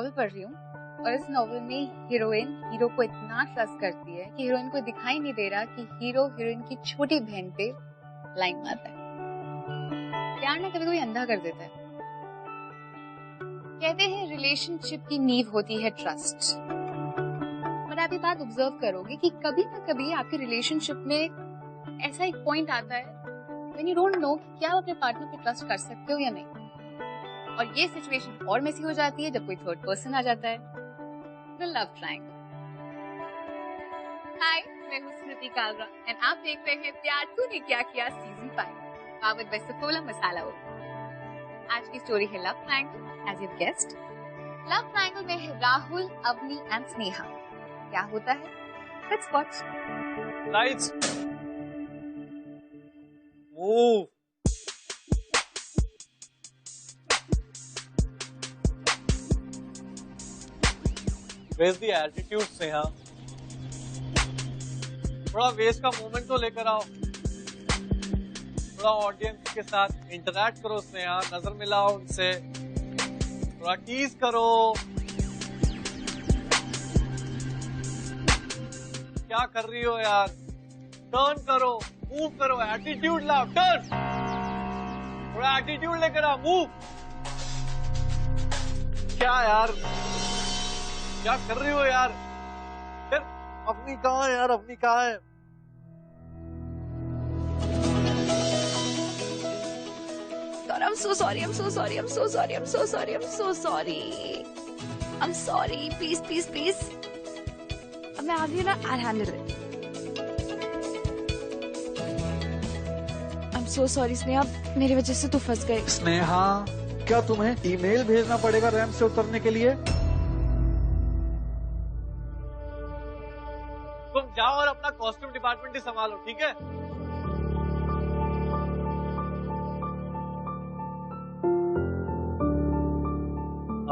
Novel पढ़ रही हूँ और इस नॉवल में हीरोइन हीरो को इतना ट्रस्ट करती है कि हीरोइन को दिखाई नहीं दे रहा कि हीरो हीरोइन की छोटी बहन पे लाइन मारता है। प्यार ना कभी कभी अंधा कर देता है। कहते हैं रिलेशनशिप की नींव होती है ट्रस्ट। और आप ये बात ऑब्जर्व करोगे कि कभी ना कभी आपके रिलेशनशिप में ऐसा एक पॉइंट आता है व्हेन यू डोंट नो कि क्या आप अपने पार्टनर पे ट्रस्ट कर सकते हो या नहीं। और ये सिचुएशन और मेसी हो जाती है जब कोई थर्ड पर्सन आ जाता है, द लव ट्रायंगल। हाय, मैं हूँ स्मृति कालरा एंड आप देख रहे हैं प्यार तूने क्या किया season 5 powered by Saffola masala oil. आज की स्टोरी है love triangle. As you guessed, love triangle में है राहुल, अवनी एंड स्नेहा। क्या होता है? Let's watch. Lights move. Where's the attitude, Sneha? थोड़ा वेस्ट का मोमेंट तो लेकर आओ। थोड़ा ऑडियंस के साथ इंटरैक्ट करो स्नेहा, नजर मिलाओ उनसे, थोड़ा टीज करो। क्या कर रही हो यार? टर्न करो, मूव करो, एटीट्यूड लाओ, टर्न। थोड़ा एटीट्यूड लेकर आओ, मूव। क्या यार, क्या कर रही हो यार? फिर अपनी कहाँ है यार, अपनी कहाँ है? I'm so sorry, I'm so sorry, I'm so sorry, I'm so sorry, I'm so sorry. I'm sorry, please, please, please. अब मैं आ गई ना, I'll handle it. I'm so sorry Sneha, मेरी वजह से तू फंस गई। स्नेहा, क्या तुम्हें ईमेल भेजना पड़ेगा रैंप से उतरने के लिए? तुम जाओ और अपना कॉस्ट्यूम डिपार्टमेंट ही संभालो, ठीक है?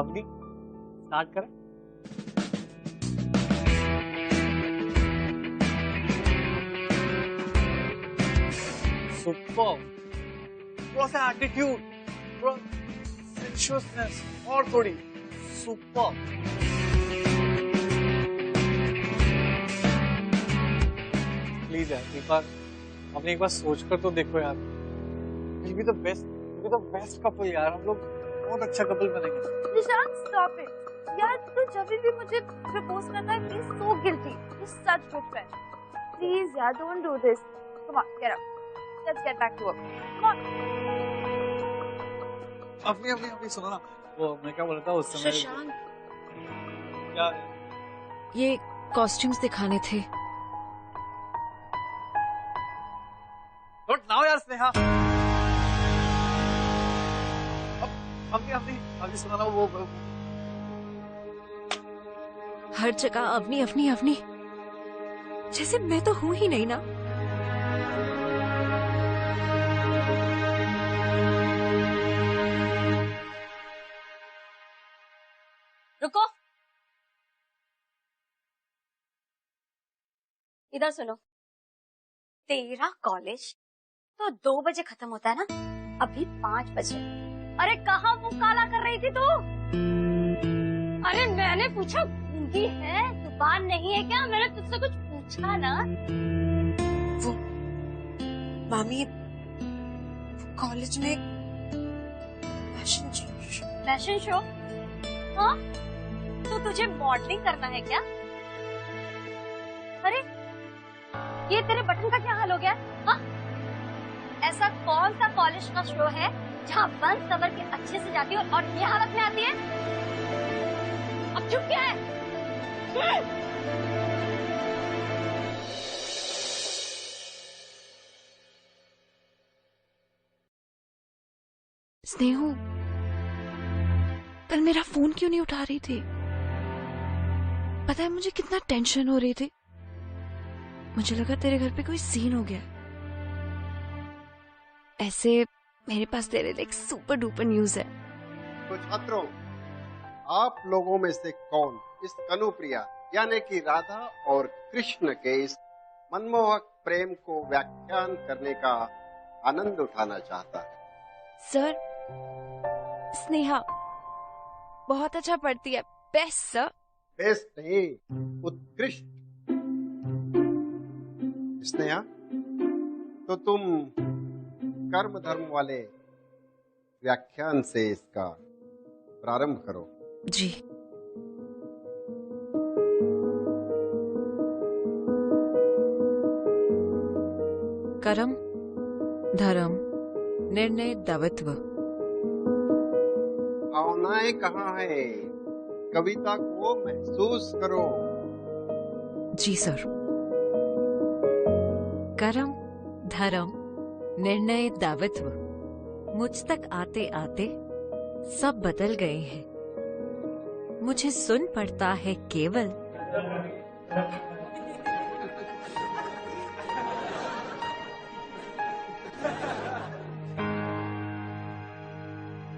अवनी, स्टार्ट करें? सुपर। थोड़ा सा एटीट्यूड, थोड़ा सेंशुअसनेस और थोड़ी सुपर। प्लीज यार, एक बार सोच कर तो देखो यार। We'll be the best couple यार। हम लोग बहुत अच्छा कपल बनेंगे। निशान, stop it. यार तू जब भी मुझे प्रपोज करता है, please so guilty. You're such good friend. Please यार, don't do this. Come on, get up. Let's get back to work. Come on. अपनी सुनो ना, वो मैं क्या बोल रहा था उस समय। शशांक, क्या? ये कॉस्ट्यूम्स दिखाने थे। Not now यार स्नेहा। अपनी सुना ना वो हर जगह अवनी अवनी अवनी, जैसे मैं तो हूं ही नहीं ना। रुको, इधर सुनो। तेरा कॉलेज तो 2 बजे खत्म होता है ना, अभी 5 बजे। अरे कहाँ मुंह काला कर रही थी तू? अरे मैंने पूछा गूंगी है, जुबान नहीं है क्या? मैंने तुझसे कुछ पूछा ना। वो मामी, कॉलेज में फैशन शो? हाँ, तो तुझे मॉडलिंग करना है क्या? अरे ये तेरे बटन का क्या हाल हो गया? हाँ? ऐसा कौन सा कॉलेज का शो है जहाँ बन सवर के अच्छे से जाती है और ये हालत में आती है? अब चुप क्या है? स्नेहू, कल मेरा फोन क्यों नहीं उठा रही थी? पता है मुझे कितना टेंशन हो रही थी। मुझे लगा तेरे घर पे कोई सीन हो गया। ऐसे मेरे पास तेरे लिए एक सुपर डुपर न्यूज है। तो छात्रों, आप लोगों में से कौन इस कनुप्रिया यानी कि राधा और कृष्ण के इस मनमोहक प्रेम को व्याख्यान करने का आनंद उठाना चाहता है? सर, स्नेहा बहुत अच्छा पढ़ती है, बेस्ट सर। बेस्ट नहीं, उत्कृष्ट। स्नेहा, तो तुम कर्म धर्म वाले व्याख्यान से इसका प्रारंभ करो। जी। कर्म धर्म निर्णय दायित्व। भावनाएं कहाँ है? कविता को महसूस करो। जी सर। कर्म धर्म निर्णय दायित्व मुझ तक आते आते सब बदल गए हैं। मुझे सुन पड़ता है केवल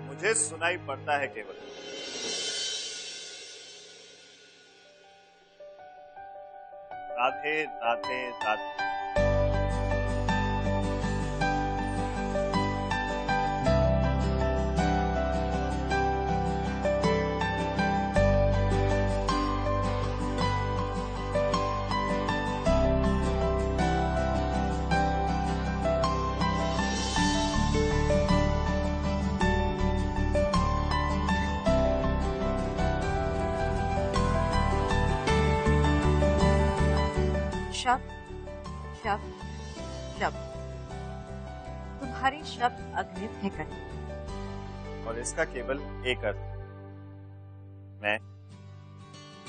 मुझे सुनाई पड़ता है केवल राधे राधे राधे। शब्द शब्द शब्द, तुम्हारे शब्द अग्नि फेंकन। और इसका केवल एक अर्थ,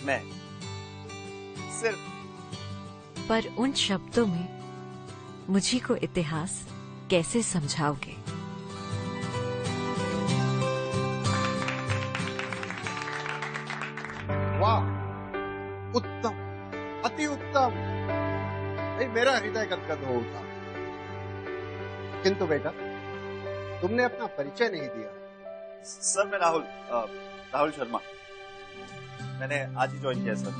मैं सिर्फ। पर उन शब्दों में मुझी को इतिहास कैसे समझाओगे? वाह, उत्तम, अति उत्तम। भाई मेरा हृदय गदगद हो उठा। किंतु बेटा, तुमने अपना परिचय नहीं दिया। सर मैं राहुल शर्मा। मैंने आज ही ज्वाइन किया सर।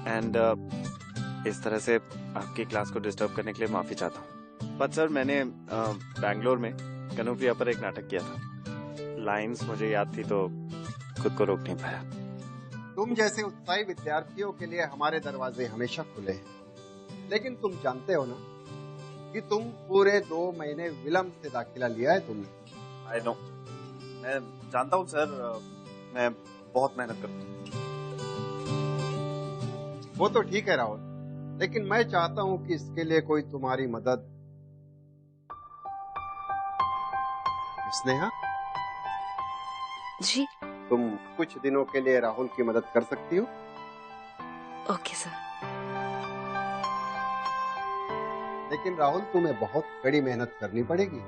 एंड इस तरह से आपकी क्लास को डिस्टर्ब करने के लिए माफी चाहता हूँ। बट सर मैंने बैंगलोर में कनुप्रिया पर एक नाटक किया था। लाइंस मुझे याद थी तो खुद को रोक नहीं पाया। तुम जैसे उत्साही विद्यार्थियों के लिए हमारे दरवाजे हमेशा खुले हैं। लेकिन तुम जानते हो ना कि तुम पूरे 2 महीने विलंब से दाखिला लिया है तुमने। आई नो, मैं जानता हूँ सर, मैं बहुत मेहनत करता हूँ। वो तो ठीक है राहुल, लेकिन मैं चाहता हूँ कि इसके लिए कोई तुम्हारी मदद। स्नेहा जी। तुम कुछ दिनों के लिए राहुल की मदद कर सकती हो? Okay sir. लेकिन राहुल, तुम्हें बहुत कड़ी मेहनत करनी पड़ेगी।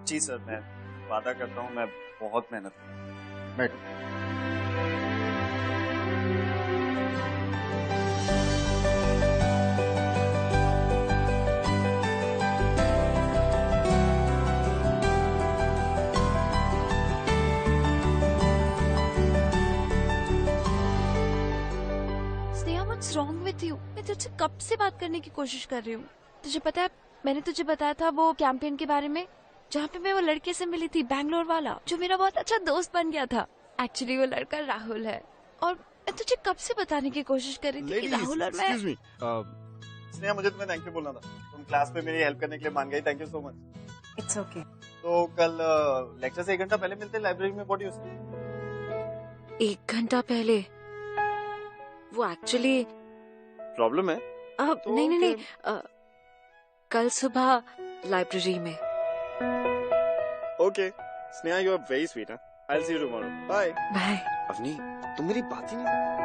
जी सर, मैं वादा करता हूँ मैं बहुत मेहनत करूँगा। बैठो। What's wrong with you? मैं तुझसे कब से बात करने की कोशिश कर रही हूँ। तुझे पता है मैंने तुझे बताया था वो कैंपेन के बारे में, जहाँ पे मैं वो लड़के से मिली थी, बैंगलोर वाला, जो मेरा बहुत अच्छा दोस्त बन गया था। एक्चुअली वो लड़का राहुल है, और मैं तुझे कब से बताने की कोशिश कर रही थी कि राहुल और मैं। स्नेहा, मुझे तुम्हें थैंक यू बोलना था। तुम क्लास में मेरी हेल्प करने के लिए मान गई। Thank you so much. It's okay. तो कल लेक्चर से 1 घंटा पहले मिलते हैं लाइब्रेरी में। व्हाट डू यू से? 1 घंटा पहले? वो एक्चुअली प्रॉब्लम है? तो नहीं, कल सुबह लाइब्रेरी में। Okay Sneha, you are very sweet. I will see you tomorrow. Bye bye. Avni, तुम मेरी बात ही नहीं।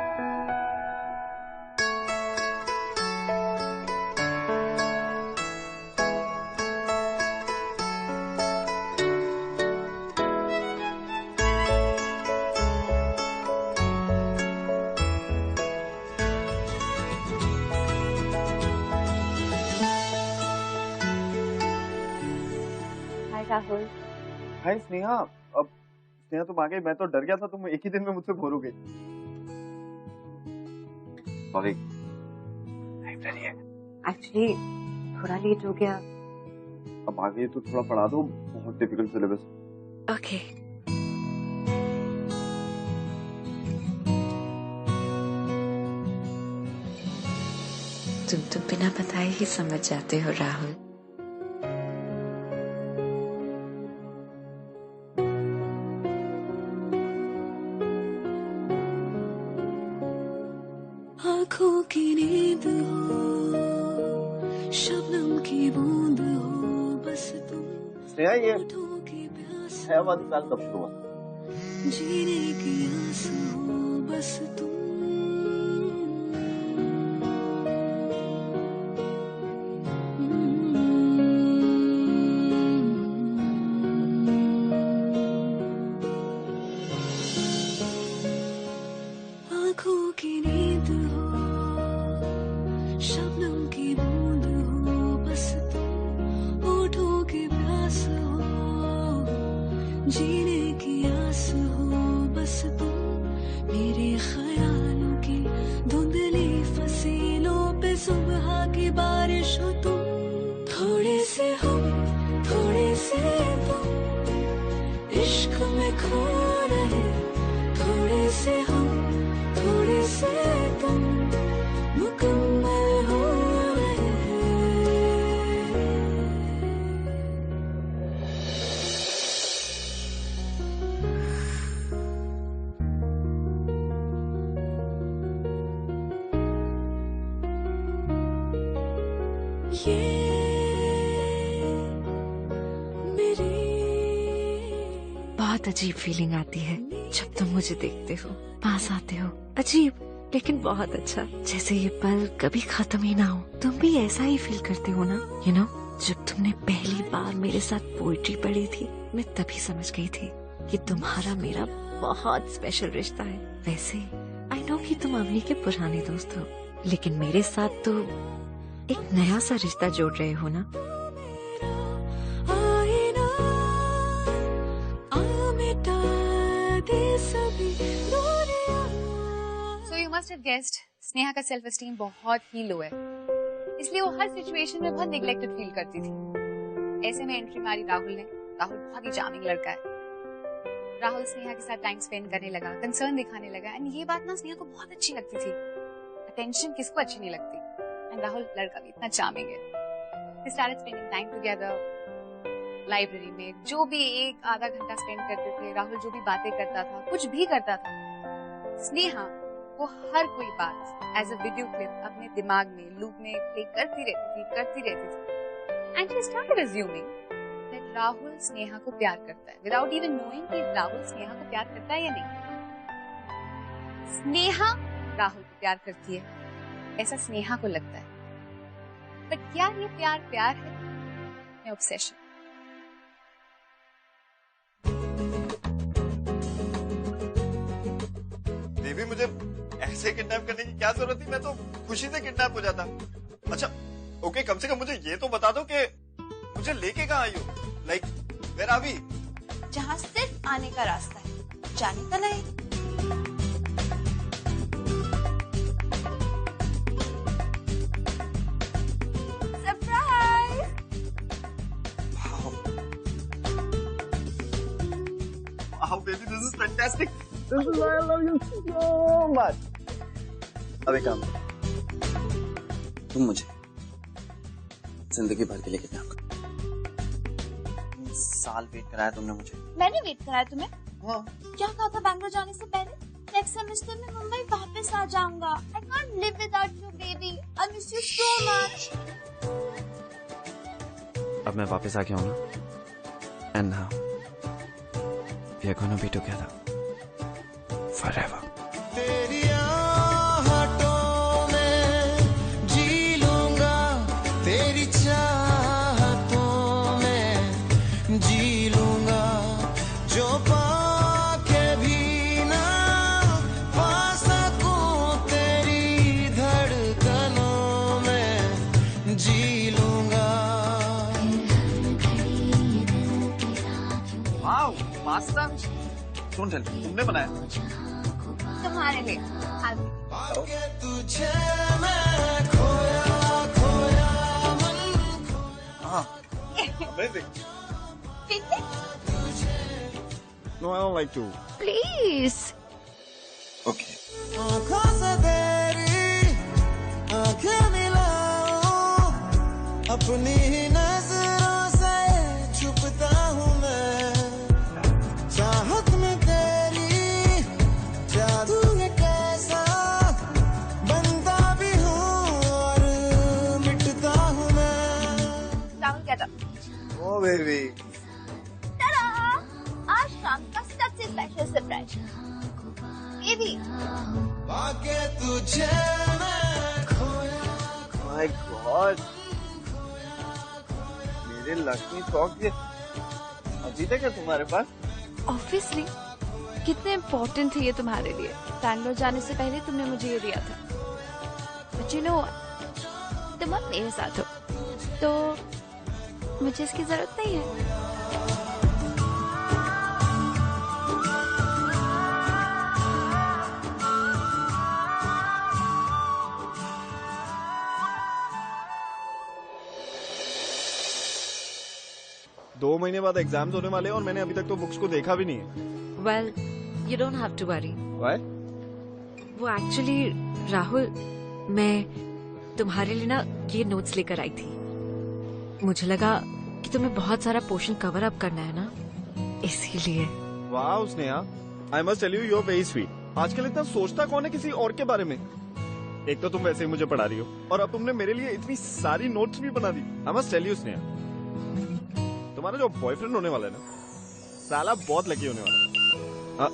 राहुल। हाय स्नेहा। अब स्नेहा तुम आ गई, मैं तो डर गया था तुम एक ही दिन में मुझसे बोर हो गई। सॉरी। लाइब्रेरी है। एक्चुअली थोड़ा लेट हो गया। अब आ गई तो थोड़ा पढ़ा दो, बहुत डिफिकल्ट सिलेबस। ओके। बिना बताए ही समझ जाते हो राहुल। आँखों की नींद हो, शबनम की बूंद हो, बस तुम स्नेहा, ये होठों की प्यास है वाली साल कब शुरू हुआ? जीने की आस हो, बस तुम आँखों की नींद हो, शबनम की बूंद हो, बस तुम होठों की प्यास हो, जीने की आस हो, बस तुम मेरे ख्यालों की धुंधली फसीलों पे सुबह की बारिश हो तुम। थोड़े से हम, थोड़े से तुम इश्क में खो रहे, थोड़े से हम, थोड़े से तुम मुकम्मल हो रहे। ये मेरी बहुत अजीब फीलिंग आती है जब तुम मुझे देखते हो, पास आते हो। अजीब लेकिन बहुत अच्छा, जैसे ये पल कभी खत्म ही ना हो। तुम भी ऐसा ही फील करते हो ना? यू नो, जब तुमने पहली बार मेरे साथ पोइट्री पढ़ी थी, मैं तभी समझ गई थी कि तुम्हारा मेरा बहुत स्पेशल रिश्ता है। वैसे आई नो कि तुम अवनी के पुराने दोस्त हो, लेकिन मेरे साथ तो एक नया सा रिश्ता जोड़ रहे हो ना। आईना आ मिटा दे सभी दूरियां। So you must have guessed, Sneha का सेल्फ एस्टीम बहुत ही लो है, इसलिए वो हर सिचुएशन में बहुत नेग्लेक्टेड फील करती थी। ऐसे में एंट्री मारी राहुल ने। राहुल बहुत ही चार्मिंग लड़का है। राहुल स्नेहा के साथ टाइम स्पेंड करने लगा, कंसर्न दिखाने लगा, एंड ये बात ना स्नेहा को बहुत अच्छी लगती थी। अटेंशन किसको अच्छी नहीं लगती, एंड राहुल लड़का भी इतना चार्मिंग है। They started spending time together, library में जो भी एक आधा घंटा स्पेंड करते थे। राहुल जो भी बातें करता था, कुछ भी करता था, स्नेहा वो हर कोई बात एज अ वीडियो क्लिप अपने दिमाग में लूप में प्ले करती रहती थी। And she started assuming that Rahul Sneha को प्यार करता है, विदाउट इवन नोइंग कि राहुल स्नेहा को प्यार करता है या नहीं। स्नेहा राहुल को प्यार करती है, ऐसा स्नेहा को लगता है। बट क्या ये प्यार है या ऑब्सेशन? देवी, मुझे ऐसे किडनैप करने की क्या जरूरत थी? मैं तो खुशी से किडनैप हो जाता। अच्छा ओके, कम से कम मुझे ये तो बता दो कि मुझे लेके कहाँ आई हो। Like where are we? जहाँ सिर्फ आने का रास्ता है, जाने का नहीं। Surprise! Wow baby, this is fantastic. This is why I love you so much. अब एक काम, तुम मुझे जिंदगी भर के लिए किडनैप करो। साल वेट कराया तुमने मुझे। मैंने वेट कराया तुम्हें? हाँ। क्या कहा था बैंगलोर जाने से पहले? नेक्स्ट सेमेस्टर में मुंबई वापस आ जाऊंगा। I can't live without you, baby. I miss you so much. अब मैं वापस आ गया हूँ ना, and now we are gonna be together forever. तेरी आहटों में जी लूंगा, तेरी चाहतों में जी लूंगा, जो पाके भी ना पा सकूं तेरी धड़कनों में जी लूंगा। Wow pasta, don't tell me, तुमने बनाया? तुम्हारे लिए। तुझे मैं खोया खोया मन हाँ, amazing. No, I don't like to. Please. Okay. आँखों से तेरी आँखें मिलाऊं, अपनी ही नजरों से छुपता हूँ मैं, चाहत में तेरी जादू है कैसा, बनता भी हूँ और मिटता हूँ मैं। Rahul get up। ओ बेबी, Ta-da! आज शाम का सबसे स्पेशल सरप्राइज ये भी। आगे तुझे मैं खोया। माय गॉड, मेरे लक्ष्मी सॉक्स ये अभी तक है तुम्हारे पास? ऑब्वियसली, कितने इम्पोर्टेंट थे ये तुम्हारे लिए। बैंगलोर जाने से पहले तुमने मुझे ये दिया था। बट यू नो, तुम अब मेरे साथ हो तो मुझे इसकी जरूरत नहीं है। 2 महीने बाद एग्जाम्स होने वाले हैं और मैंने अभी तक तो बुक्स को देखा भी नहीं है। Well, you don't have to worry. Why? वो एक्चुअली राहुल, मैं तुम्हारे लिए ना ये नोट्स लेकर आई थी। मुझे लगा कि तुम्हें बहुत सारा पोर्शन कवर अप करना है ना, इसीलिए। वाह Sneha, I must tell you, you are very sweet. आजकल इतना सोचता कौन है किसी और के बारे में? एक तो तुम वैसे ही मुझे पढ़ा रही हो और अब तुमने मेरे लिए इतनी सारी नोट्स भी बना दी। I must tell you Sneha, तुम्हारा जो बॉयफ्रेंड होने वाला है ना, साला बहुत लकी होने वाला है।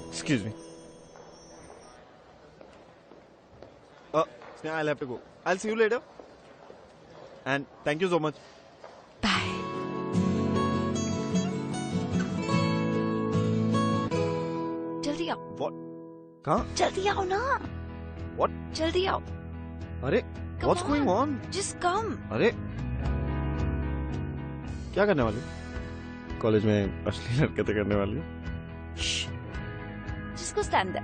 Excuse me, Sneha, I have to go. I will see you later and thank you so much. Bye. जल्दी आओ। व्हाट? कहाँ? जल्दी आओ ना। व्हाट? जल्दी आओ। अरे what's going on? Just come. अरे क्या करने वाली? कॉलेज में असली हरकतें करने वाली? जिसको स्टैंड है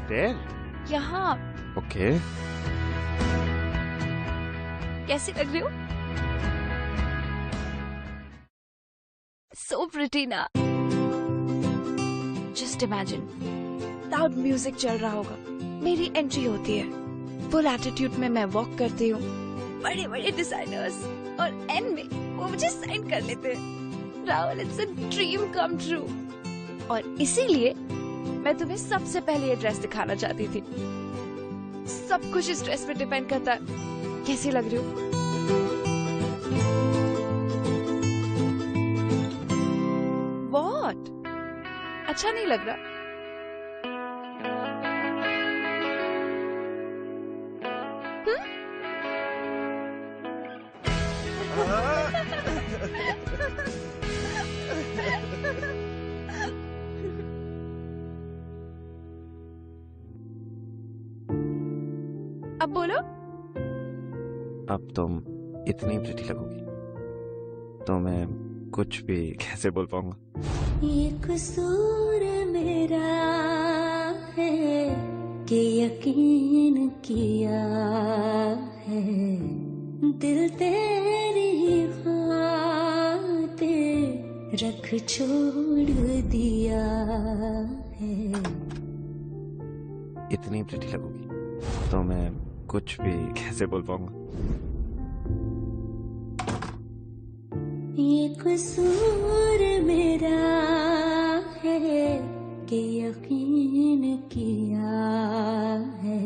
देयर? यहाँ। ओके। कैसी लग रही हो? So pretty ना। Just imagine, लाउड म्यूजिक चल रहा होगा, मेरी एंट्री होती है, फुल एटीट्यूड में मैं वॉक करती हूँ, बड़े बड़े डिजाइनर्स और एंड में वो मुझे साइन कर लेते हैं। Rahul, it's a dream come true. और इसीलिए मैं तुम्हें सबसे पहले ये ड्रेस दिखाना चाहती थी। सब कुछ इस ड्रेस पे डिपेंड करता है। कैसी लग रही हो? What? अच्छा नहीं लग रहा? अब बोलो। अब तुम इतनी प्रिटी लगोगी तो मैं कुछ भी कैसे बोल पाऊंगा? ये कसूर मेरा है कि यकीन किया है, दिल तेरी खातिर रख छोड़ दिया है। इतनी प्रिटी लगोगी तो मैं कुछ भी कैसे बोल पाऊंगा? ये कसूर मेरा है कि यकीन किया है,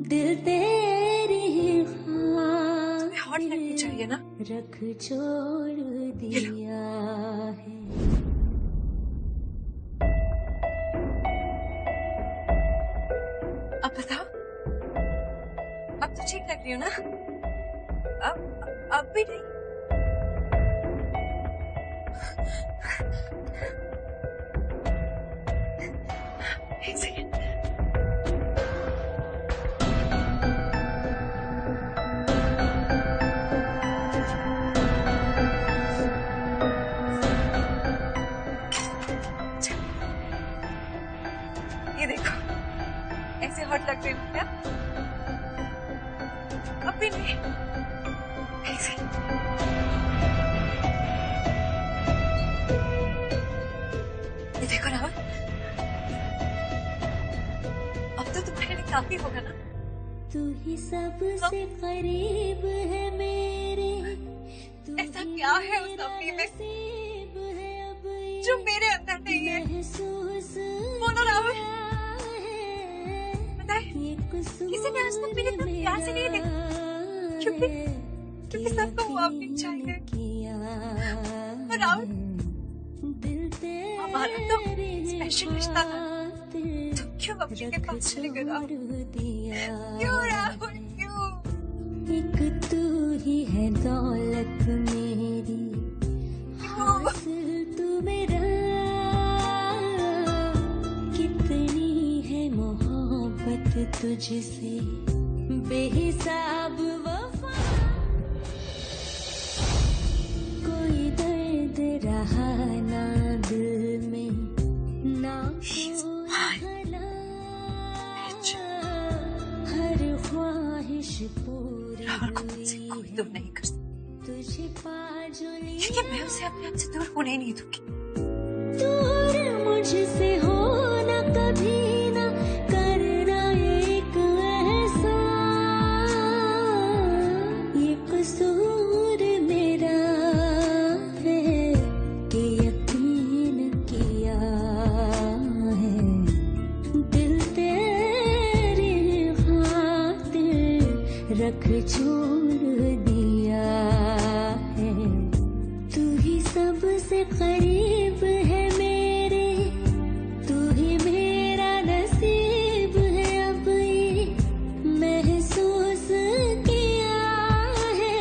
दिल तेरी हॉट लगनी चाहिए ना? रख छोड़ दिया है। अब बताओ, अब तो ठीक लग रही हो ना? अब भी नहीं? एक सेकेंड। ये देखो, ऐसे हॉट लग रही हूँ क्या? अब भी नहीं? एक सेकेंड। ये देखो राहुल, अब तो तुम्हारे लिए काफी होगा ना? तू सबसे करीब है मेरे, ऐसा क्या है उस अवनी में जो मेरे अंदर नहीं है? बोलो राहुल, बताए किसी ने आज तक मेरे इतना प्यार से नहीं देखा, क्योंकि सबको वो अपनी चाहिए। और राहुल, हमारा तो स्पेशल रिश्ता था, तो क्यों अपने के पास चले गए राहुल? क्यों राहुल, क्यों? एक तू ही है दौलत मेरी, हासिल तू मेरा, कितनी है मोहब्बत तुझसे बेहिसाब वफा, कोई दर्द रहा ना दिल में ना हर ख्वाहिश पूरी कोई दूर नहीं कर सकता, क्योंकि मैं उसे अपने आप से दूर होने ही नहीं दूंगी। दूर मुझसे हो ना कभी ना करना एक ऐसा, ये कसूर मेरा है कि यकीन किया है, दिल तेरी खातिर रख छोड़ दिया है, तू ही सबसे करीब है मेरे, तू ही मेरा नसीब है, अब ये महसूस किया है।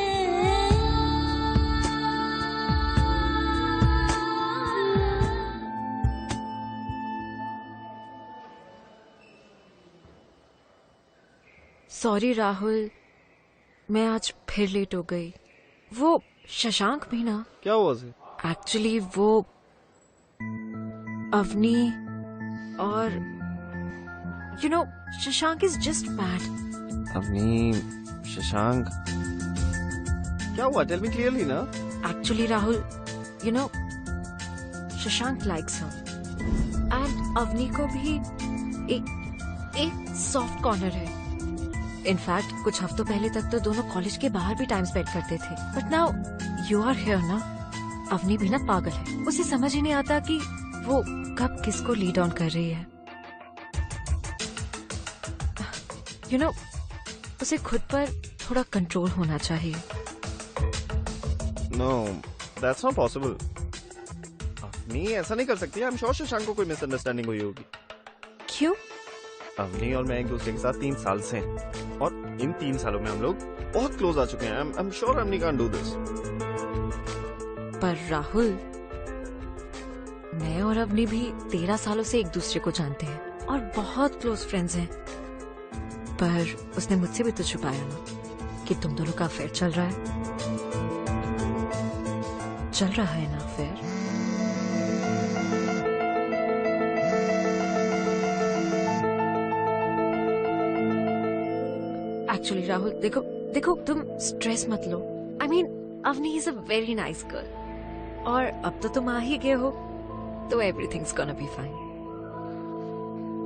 सॉरी राहुल, मैं आज फिर लेट हो गई। वो शशांक भी ना, क्या हुआ से? एक्चुअली वो अवनी और you know Shashank is just bad. Avni, Shashank, क्या हुआ? टेल मी क्लियरली ना। Actually Rahul, you know Shashank likes her and Avni को भी एक सॉफ्ट कॉर्नर है। इनफैक्ट कुछ हफ्तों पहले तक तो दोनों कॉलेज के बाहर भी टाइम स्पेंड करते थे, but now you are here ना। अवनी भी ना पागल है, उसे समझ ही नहीं आता कि वो कब किसको लीड ऑन कर रही है। यू नो उसे खुद पर थोड़ा कंट्रोल होना चाहिए। No, that's not possible. Avni ऐसा नहीं कर सकती। आई एम श्योर शशांक को कोई मिसअंडरस्टैंडिंग हुई होगी। क्यों? अवनी और मैं एक दूसरे के साथ 3 साल से हैं, और इन 3 सालों में हम लोग बहुत क्लोज आ चुके हैं। I am sure Avni can do this. पर राहुल, मैं और अवनी भी 13 सालों से एक दूसरे को जानते हैं और बहुत क्लोज फ्रेंड्स हैं। पर उसने मुझसे भी तो छुपाया ना कि तुम दोनों का अफेयर चल रहा है। चल रहा है ना अफेयर? एक्चुअली राहुल, देखो तुम स्ट्रेस मत लो। I mean Avni is a very nice girl, और अब तो तुम आ ही गए हो तो everything's gonna be fine.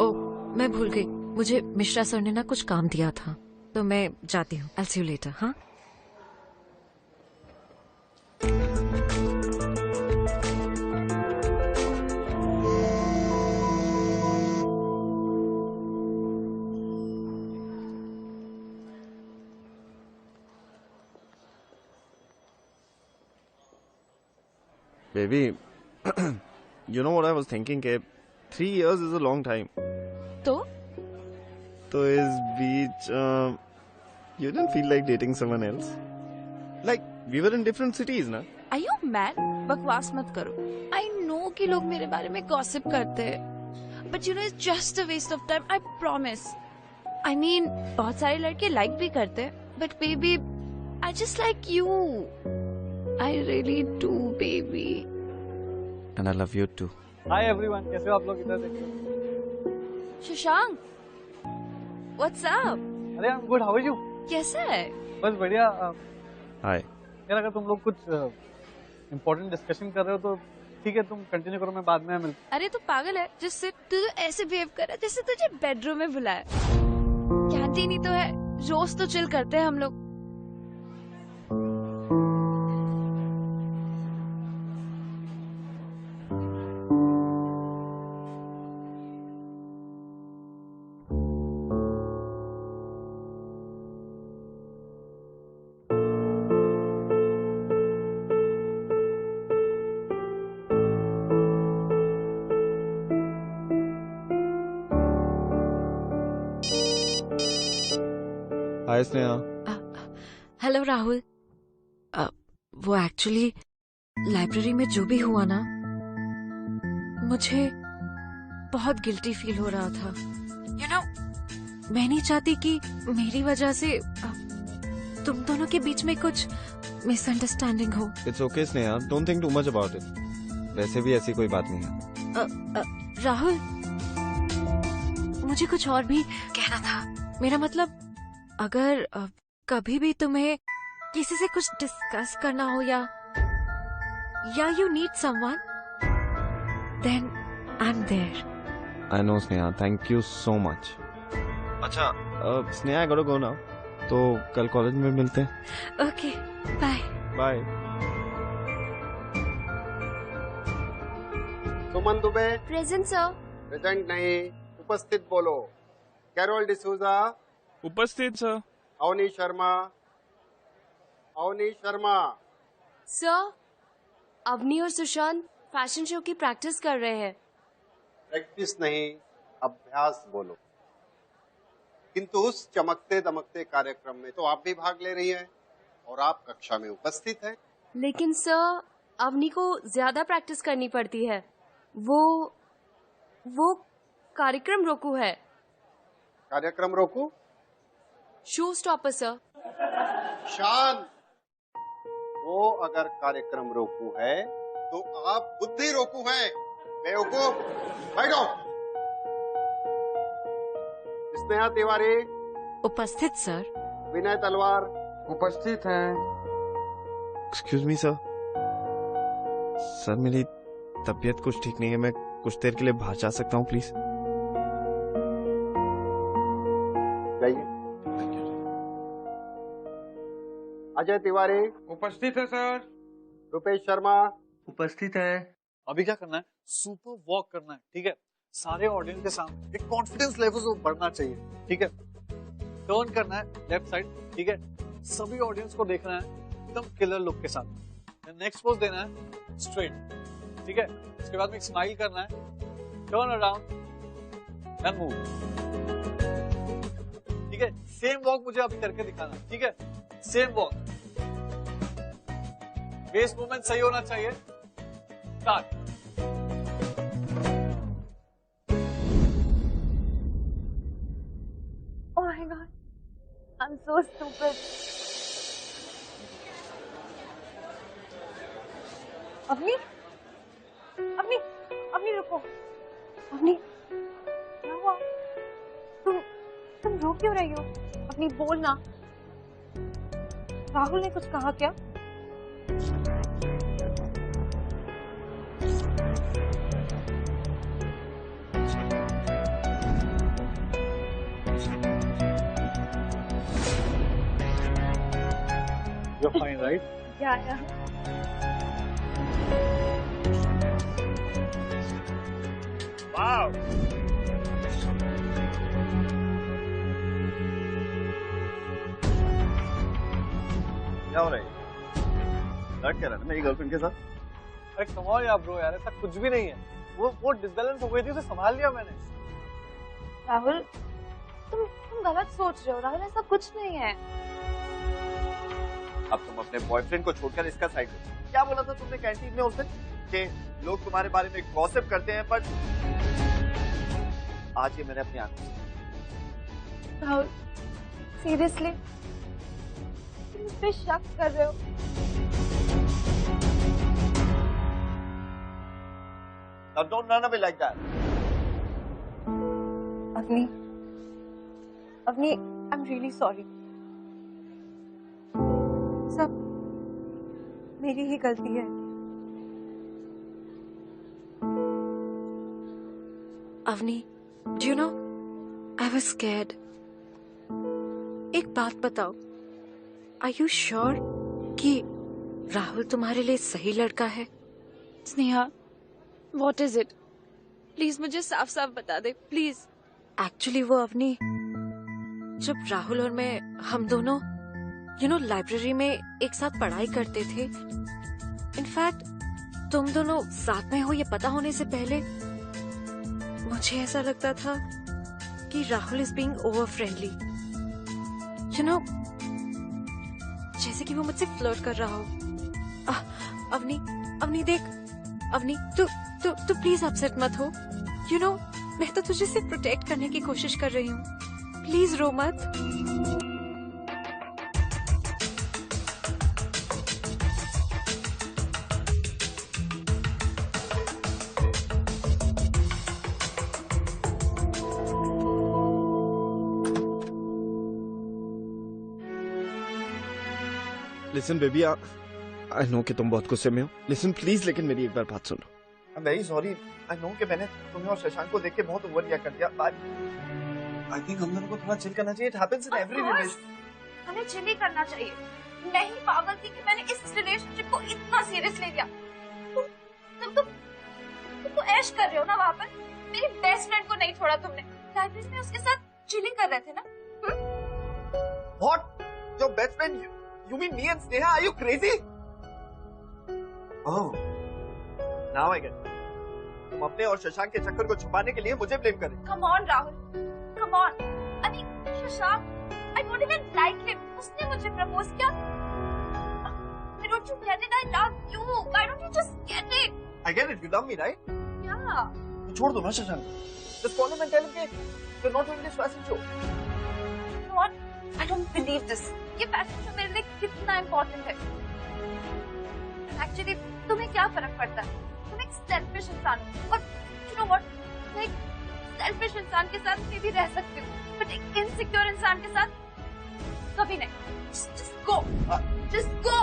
Oh, मैं भूल गई, मुझे मिश्रा सर ने ना कुछ काम दिया था, तो मैं जाती हूँ। आई विल सी यू लेटर। हाँ, Baby, you know what I was thinking? कि 3 years is a long time. तो इस बीच you didn't feel like dating someone else? Like we were in different cities, ना? Are you mad? बकवास मत करो। I know कि लोग मेरे बारे में गॉसिप करते हैं, but you know it's just a waste of time. I promise. I mean, बहुत सारे लड़के लाइक भी करते हैं, but baby, I just like you. I really do, baby. And I love you too. Hi everyone, कैसे हो आप लोग? इधर देखो। Shashank, what's up? अरे I'm good, how are you? कैसा है? बस बढ़िया। Hi. यार अगर तुम लोग कुछ इम्पोर्टेंट डिस्कशन कर रहे हो तो ठीक है, तुम कंटिन्यू करो, मैं बाद में मिलता हूँ। अरे तू पागल है, जिससे तू ऐसे बिहेव कर रहा है जैसे तुझे बेडरूम में बुलाया। कैंटीन ही तो है, रोज तो चिल करते हैं हम लोग। हाय स्नेहा। हेलो राहुल। वो एक्चुअली लाइब्रेरी में जो भी हुआ ना, मुझे बहुत गिल्टी फील हो रहा था। यू नो, मैं नहीं चाहती कि मेरी वजह से तुम दोनों के बीच में कुछ मिसअंडरस्टैंडिंग हो। It's okay Sneha, don't think too much about it. वैसे भी ऐसी कोई बात नहीं है। राहुल, मुझे कुछ और भी कहना था। मेरा मतलब, अगर कभी भी तुम्हें किसी से कुछ डिस्कस करना हो या you need someone, then I am there. I know Sneha, thank you so much. अच्छा Sneha, I got to go now, तो कल कॉलेज में मिलते हैं। Okay, bye bye. Suman Dubey. Present sir. Present नहीं, उपस्थित बोलो। कैरोल डिसूजा। उपस्थित सर। अवनी शर्मा। अवनी शर्मा। सर, अवनी और सुशांत फैशन शो की प्रैक्टिस कर रहे हैं। प्रैक्टिस नहीं, अभ्यास बोलो। किंतु उस चमकते दमकते कार्यक्रम में तो आप भी भाग ले रही हैं और आप कक्षा में उपस्थित हैं। लेकिन सर, अवनी को ज्यादा प्रैक्टिस करनी पड़ती है। वो कार्यक्रम रोकू है। कार्यक्रम रोकू? Show stopper sir. शान, वो अगर कार्यक्रम रोकू है तो आप बुद्धि रोकू हैं। बेवकूफ, बैठो। स्नेहा तिवारी। उपस्थित सर। विनय तलवार। उपस्थित हैं। Excuse me sir. सर, मेरी तबीयत कुछ ठीक नहीं है, मैं कुछ देर के लिए बाहर जा सकता हूँ प्लीज? जाइए। अजय तिवारी। उपस्थित है सर। रुपेश शर्मा। उपस्थित है। अभी क्या करना है? सुपर वॉक करना है, ठीक है? सारे ऑडियंस के सामने एक कॉन्फिडेंस लेवल बढ़ना चाहिए, ठीक है? टर्न करना है लेफ्ट साइड, ठीक है? सभी ऑडियंस को देखना है एकदम किलर लुक के साथ। नेक्स्ट पोज देना है स्ट्रेट, ठीक है? उसके बाद में एक स्माइल करना है, टर्न अराउंड एंड मूव, ठीक है? सेम वॉक मुझे अभी करके दिखाना, ठीक है? सेम वॉक, बेस मूवमेंट सही होना चाहिए। Start. Oh my god, I'm so stupid. Avni, Avni, Avni रुको। अवनी, क्या हुआ? तुम रो क्यों रही हो? अवनी बोल ना। राहुल ने कुछ कहा क्या? You're fine, right? Yeah. Wow. क्या हो रहा है? लड़ क्या रहा है मेरी गर्लफ्रेंड के साथ? अरे कम ऑन यार ब्रो, यार ऐसा कुछ भी नहीं है। वो डिसबैलेंस हो गई थी, उसे संभाल लिया मैंने। राहुल, तुम गलत सोच रहे हो। राहुल, ऐसा कुछ नहीं है। अब तुम अपने बॉयफ्रेंड को छोड़कर इसका साइड लो। क्या बोला था तुमने कैंटीन में उस दिन कि लोग तुम्हारे बारे में गॉसिप करते हैं, पर आज ये मैंने अपनी आंखों से। राहुल, सीरियसली तुम मुझ पे शक कर रहे हो? Now don't run away like that. Avani, I'm really sorry. सब मेरी ही गलती है। Avani, do you know, I was scared. एक बात बताओ, आर यू श्योर कि राहुल तुम्हारे लिए सही लड़का है? Sneha, what is it? Please मुझे साफ साफ बता दे, प्लीज। एक्चुअली वो अवनी, जब राहुल और मैं हम दोनों लाइब्रेरी में एक साथ पढ़ाई करते थे, इनफैक्ट तुम दोनों साथ में हो ये पता होने से पहले मुझे ऐसा लगता था कि Rahul is being over friendly, जैसे कि वो मुझसे फ्लर्ट कर रहा हो। अवनी देख, अवनी तू प्लीज अपसेट मत हो। मैं तो तुझे सिर्फ प्रोटेक्ट करने की कोशिश कर रही हूँ, प्लीज रो मत। लिसन बेबी, आई नो कि तुम बहुत गुस्से में हो। लिसन प्लीज, लेकिन मेरी एक बार बात सुनो। I am very sorry. I know कि मैंने तुम्हें और शशांक को देख के बहुत ओवर रिएक्ट कर दिया। आई थिंक हम दोनों को थोड़ा चिल करना चाहिए। It happens in every relation. हमें चिल ही करना चाहिए। मैं ही पागल थी कि मैंने इस रिलेशनशिप को इतना सीरियसली लिया। तुम तो ऐश कर रहे हो ना वहाँ पर। मेरी बेस्ट फ्रेंड को नहीं छोड़ा तुमने। लाइब्रेरी में उसके साथ चिलिंग कर रहे थे ना? What? Your best friend? You mean me and Sneha? Are you crazy? Oh, now I get it. तुम अपने और शशांक के चक्कर को छुपाने के लिए मुझे ब्लेम कर रहे हो। Come on, Rahul. Come on. I mean, Shashank, I don't even like him. उसने मुझे प्रपोज किया। Why don't you get it? I love you. Why don't you just get it? I get it. You love me, right? Yeah. तो छोड़ दो ना Shashank. Just call him and tell him कि you're not doing this fashion show. You know what? I don't believe this. ये fashion show मेरे लिए कितना important है। एक्चुअली तुम्हें क्या फर्क पड़ता है? तुम एक सेल्फिश इंसान हो, और you know what? मैं एक सेल्फिश इंसान के साथ मैं भी रह सकती हूँ, बट एक इनसिक्योर इंसान के साथ कभी नहीं। Just go. Just go.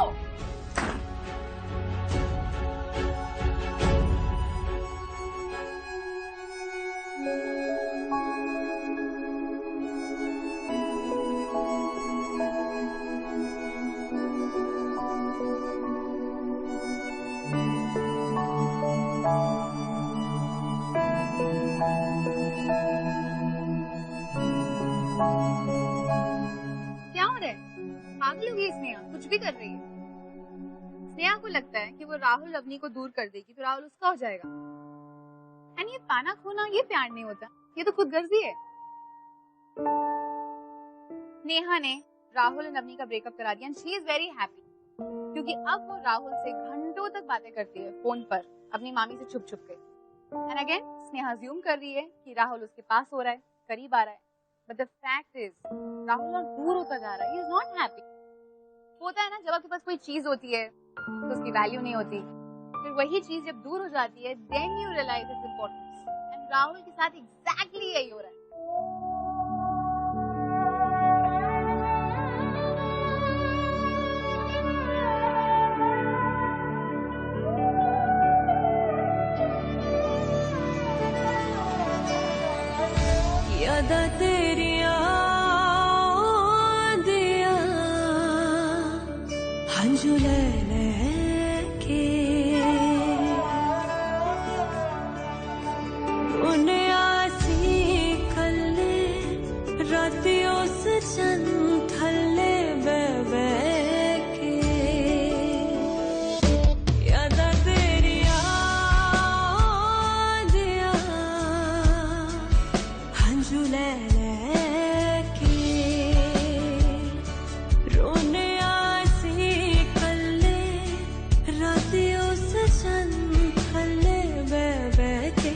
कुछ भी कर रही है। स्नेहा को लगता है कि वो राहुल अवनी को दूर कर देगी तो राहुल उसका हो जाएगा। एंड ये पाना खोना ये प्यार नहीं होता, ये तो खुदगर्जी है। नेहा ने राहुल और अवनी का ब्रेकअप करा दिया and she is very happy, क्योंकि अब वो राहुल से घंटों तक बातें करती है फोन पर अपनी मामी से छुप छुप के। एंड अगेन स्नेहा अज्यूम कर रही है कि राहुल उसके पास हो रहा है, करीब आ रहा है, but the fact is Rahul और दूर होता जा रहा है। He is not happy. होता है ना, जब आपके पास कोई चीज होती है तो उसकी वैल्यू नहीं होती, फिर वही चीज जब दूर हो जाती है then you realise its importance. And Rahul के साथ एग्जैक्टली यही हो रहा है। यादा तेरिया दिया हंजू ले के उन्हें आसी कल्ले रातियों से चंद थल्ले बे के यादा तेरिया दिया हंजू ले के रोने आसी कल्ले रातियों से चंद थल्ले बे के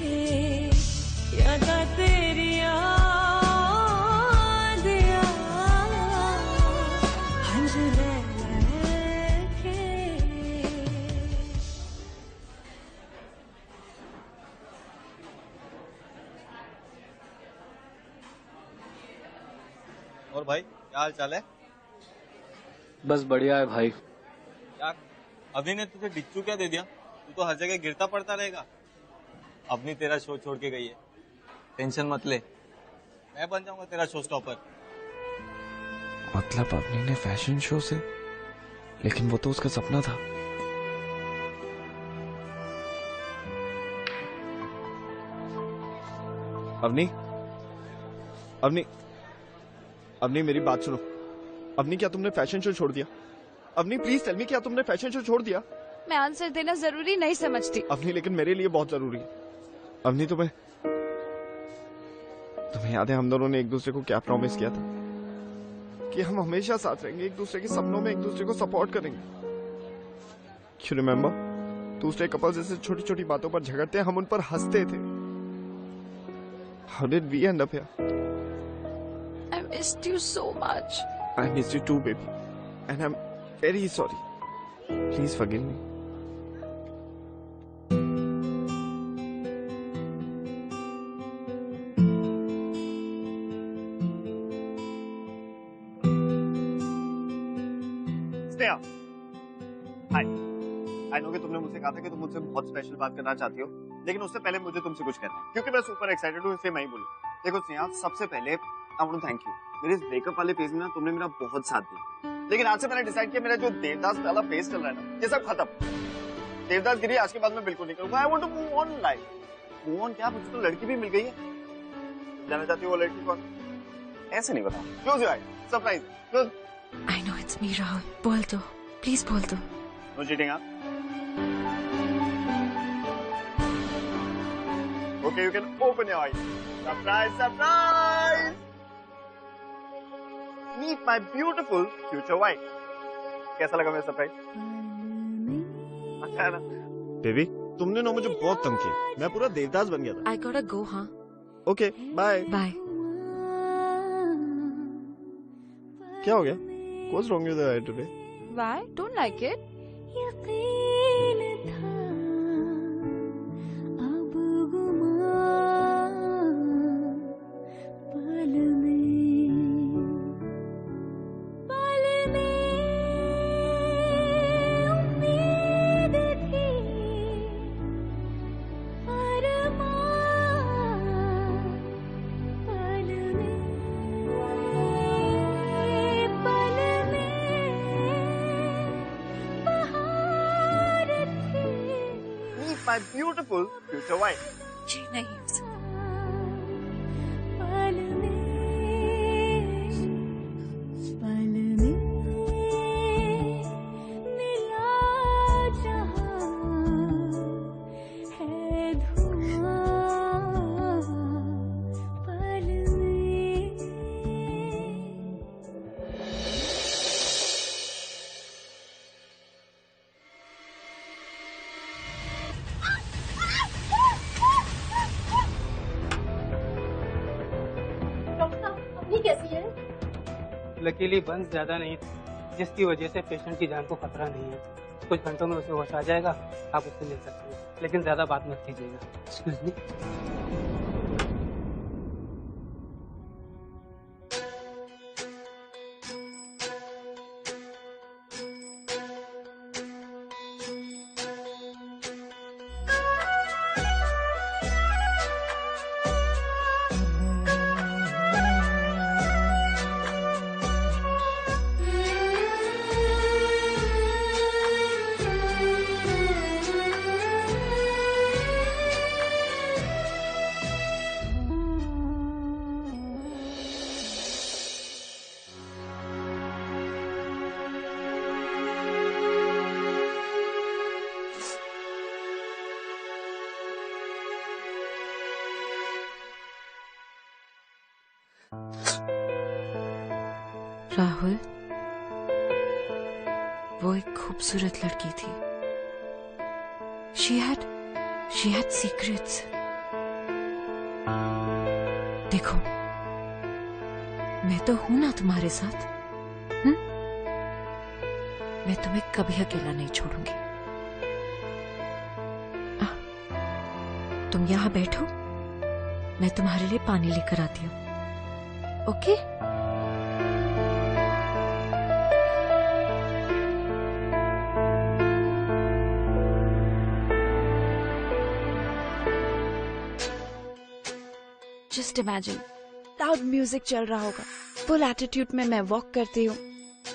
यादा तेरिया दिया हंजू ले के। और भाई क्या हाल चाल है? बस बढ़िया है भाई। क्या अभी ने तुझे डिच्चू क्या दे दिया? तू तो हर जगह गिरता पड़ता रहेगा। अपनी तेरा शो छोड़ के गई है, टेंशन मत ले, मैं बन जाऊंगा तेरा शो स्टॉपर। मतलब अवनी ने फैशन शो से, लेकिन वो तो उसका सपना था। अवनी, अवनी, अवनी मेरी बात सुनो। अवनी क्या तुमने फैशन शो छोड़ दिया? अवनी प्लीज टेल मी, क्या तुमने फैशन शो छोड़ दिया? मैं आंसर देना जरूरी नहीं समझती। अवनी लेकिन मेरे लिए बहुत जरूरी है। अवनी तुम्हें याद है हम दोनों ने एक दूसरे को क्या प्रॉमिस किया था? कि हम हमेशा साथ रहेंगे, एक दूसरे के सपनों में एक दूसरे को सपोर्ट करेंगे। You remember? दूसरे कपल जैसे छोटी छोटी बातों पर झगड़ते हम उन पर हंसते थे। How did we end up here? I missed you so much. I missed you too, baby. And I'm very sorry. Please forgive me. Sneha, hi. I know कि तुमने मुझसे कहा था कि तुम मुझसे बहुत स्पेशल बात करना चाहती हो, लेकिन उससे पहले मुझे तुमसे कुछ कहना है, क्योंकि मैं सुपर एक्साइटेड हूँ, इसलिए मैं ही बोलूँ। देखो स्नेहा, सबसे पहले I want to thank you. मेरे इस ब्रेकअप वाले फेज में ना तुमने मेरा बहुत साथ दिया, लेकिन आज से मैंने डिसाइड किया मेरा जो देवदास वाला फेज चल रहा है ना, ये सब खत्म। देवदास गिरी आज के बाद मैं बिल्कुल नहीं करूँगा। I want to move on life. Move on क्या, मुझे तो लड़की भी मिल गई है। जानना चाहती हो वो लड़की कौन? ऐसे नहीं बताओ। Close your eyes, surprise. Close. I know it's me, Rahul. बोल दो, प्लीज बोल दो। नो चीटिंग, हाँ? Okay, you can open your eyes. Surprise, surprise! Meet my beautiful future wife. कैसा लगा मेरा सरप्राइज? अच्छा है ना? बेबी, तुमने ना मुझे बहुत तंग किया। मैं पूरा देवदास बन गया था। I gotta go, हाँ? Okay, bye. Bye. क्या हो गया? What's wrong with your eye today? Why? Don't like it? My beautiful future wife. जी नहीं हो सकता। लकीली बंस ज्यादा नहीं थी, जिसकी वजह से पेशेंट की जान को खतरा नहीं है। कुछ घंटों में उसे होश आ जाएगा, आप उससे मिल सकते हैं, लेकिन ज्यादा बात मत कीजिएगा। Excuse me. राहुल, वो एक खूबसूरत लड़की थी। She had secrets. देखो, मैं तो हूं ना तुम्हारे साथ। मैं तुम्हें कभी अकेला नहीं छोड़ूंगी। तुम यहाँ बैठो, मैं तुम्हारे लिए पानी लेकर आती हूँ। Okay? Just imagine, loud music चल रहा होगा, फुल एटीट्यूड में मैं वॉक करती हूँ,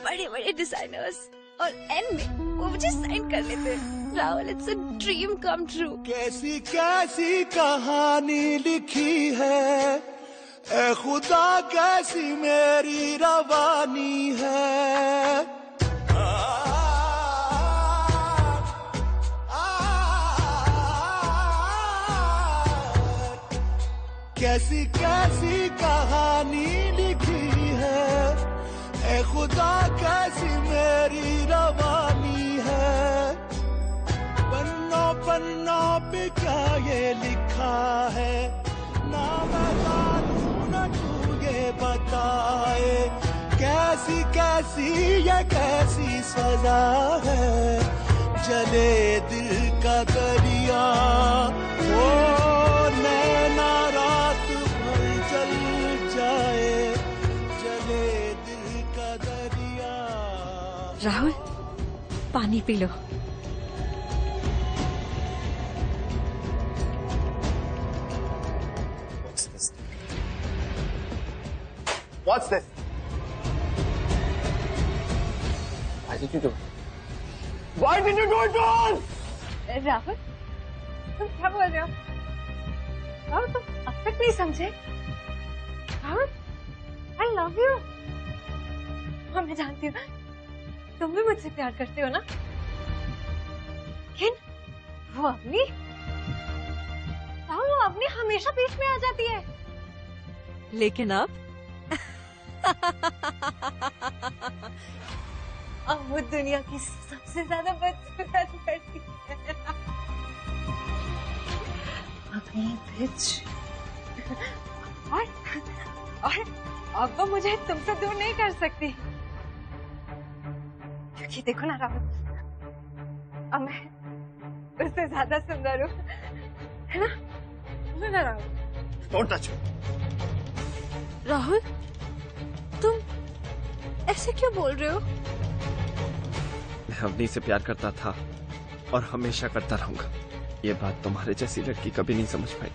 बड़े बड़े डिजाइनर्स और एंड में वो मुझे साइन कर लेते हैं। Rahul, it's a dream come true. कैसी कैसी कहानी लिखी है, ए खुदा कैसी मेरी रवानी है। कैसी कैसी कहानी लिखी है, ए खुदा कैसी मेरी रवानी है। पन्नों पन्नों पे क्या ये लिखा है, ना मैं जानूं न तू ये बताए। कैसी कैसी ये कैसी सजा है, जले दिल का दरिया, ओ नैना रात भर जल जाए, जले दिल का दरिया। राहुल, पानी P low. What's this? Why did you do it? Why did you do it to us? Rahul, तुम क्या बोल रहे हो? राहुल, तुम अब तक नहीं समझे? Rahul, I love you. हाँ, मैं जानती हूँ, तुम भी मुझसे प्यार करते हो ना? लेकिन वो अवनी, राहुल, वो अवनी हमेशा बीच में आ जाती है। लेकिन अब अब वो दुनिया की सबसे ज्यादा बदसूरत लड़की है। अभी बिच। और अब वो मुझे तुमसे दूर नहीं कर सकती, क्योंकि देखो ना राहुल, अब मैं उससे ज्यादा सुंदर हूँ, है ना? है ना Rahul? Don't touch me. Rahul, तुम ऐसे क्यों बोल रहे हो? मैं अवनी से प्यार करता था और हमेशा करता रहूंगा। ये बात तुम्हारे जैसी लड़की कभी नहीं समझ पाई।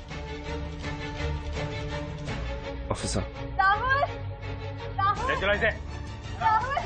ऑफिसर। राहुल, राहुल, चलो इसे। Rahul.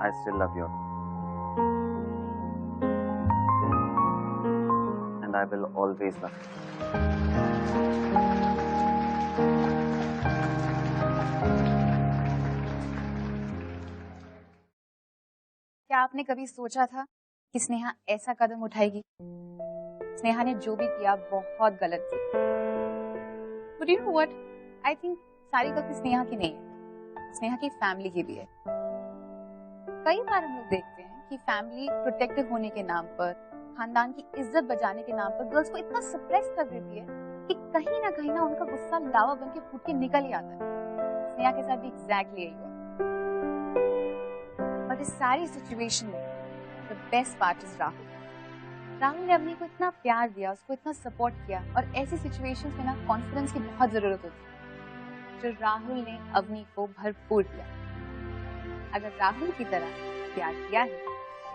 I still love you. And I will always love you. क्या आपने कभी सोचा था कि स्नेहा ऐसा कदम उठाएगी? स्नेहा ने जो भी किया बहुत गलत किया। But you know what? I think सारी गलती स्नेहा की नहीं है, स्नेहा की फैमिली की भी है। कई बार हम लोग देखते हैं कि फैमिली प्रोटेक्टिव होने के नाम पर, खानदान की इज्जत बचाने के नाम पर गर्ल्स को इतना सप्रेस कर देती है कि कहीं ना उनका गुस्सा लावा बन के फूट के निकल ही आता है। स्नेहा के साथ भी एग्जैक्टली यही हुआ। और इस सारी सिचुएशन में the best part is Rahul. Rahul ने अवनी को इतना प्यार दिया, उसको इतना सपोर्ट किया, और ऐसी सिचुएशंस में ना कॉन्फिडेंस की बहुत जरूरत होती है, जो राहुल ने अवनी को भरपूर दिया। अगर राहुल की तरह प्यार किया है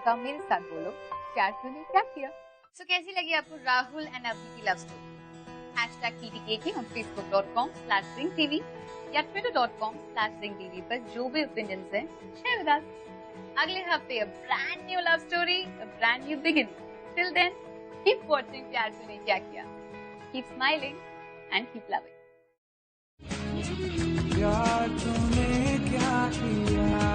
तो आप मेरे साथ बोलो, प्यार क्यों नहीं प्यार किया? So, कैसी लगी आपको राहुल एंड अवनी की love story? #TTKK on facebook.com/ringtv या twitter.com/ringtv पर जो भी ओपिनियंस हैं शेयर विद अस। अगले हफ्ते a brand new love story, a brand new beginning. Till then, Keep watching प्यार तूने क्या किया. Keep smiling and keep loving. प्यार तूने क्या किया